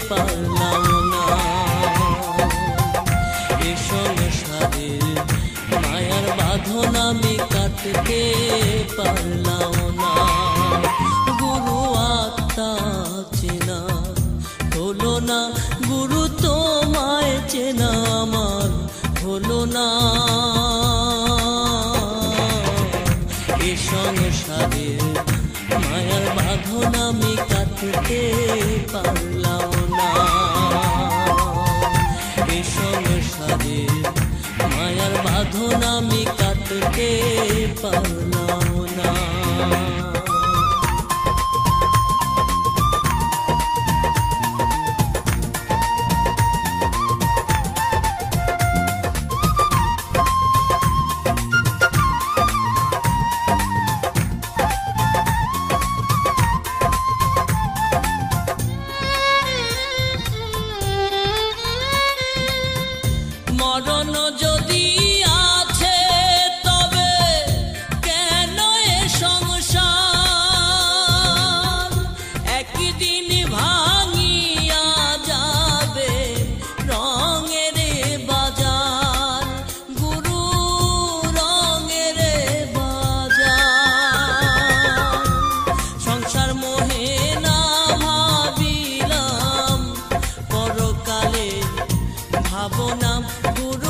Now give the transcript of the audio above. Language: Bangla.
পারলাম না। এ সংসারের মায়ার বাঁধন আমি কাটতে পারলাম না। গুরু আত্মা চেনা হলো না, গুরু তোমায় চেনা আমার হলো না। এ সংসারের মায়ার বাঁধন আমি কাটতে পারলাম না। এ সংসারের মায়ার বাঁধন আমি কাটতে পারলাম না। মরণ যদি আছে তবে কেন এ সংসার, একদিন ভাঙিয়া যাবে রঙের বাজার, গুরু রঙের বাজার। সংসার মোহে না ভাবিলাম পরকালে ভাবনা, গুরু